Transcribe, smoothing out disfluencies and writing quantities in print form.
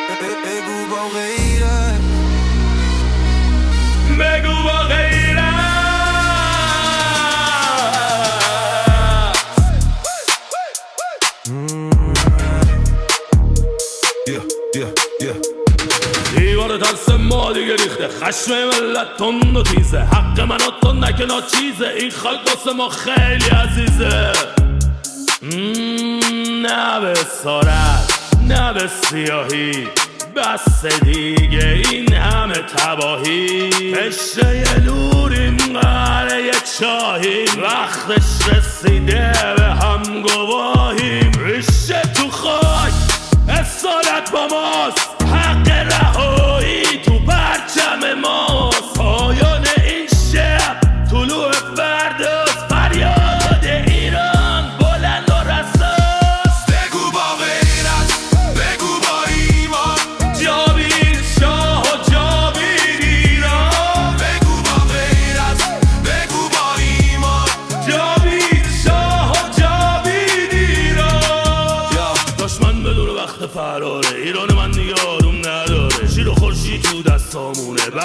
بگو با غیرت، بگو با غیرت. دیوار ترس ما دیگه ریخته، خشم ملت تند و تیزه، حق من و تو نکه ناچیزه، این خلق واسه ما خیلی عزیزه. نه به سارت نه به سیاهی، بس دیگه این همه تباهی، عشق یه نوریم قهر یه چاهیم، وقتش رسیده به هم گواهیم، ریشه تو خاک اصالت با ماست، حق رهایی تو پرچم ماست، پایان این شب طلوع فرداست، فریاد ایران بلند و رساست. بگو با غیرت، بگو با ایمان، جاوید شاه و جاوید ایران. بگو با غیرت، بگو با ایمان، جاوید شاه و جاوید ایران. دشمن بدون وقت فراره، ایران من دیگه آروم نداره، شیر و خورشید تو دستامونه.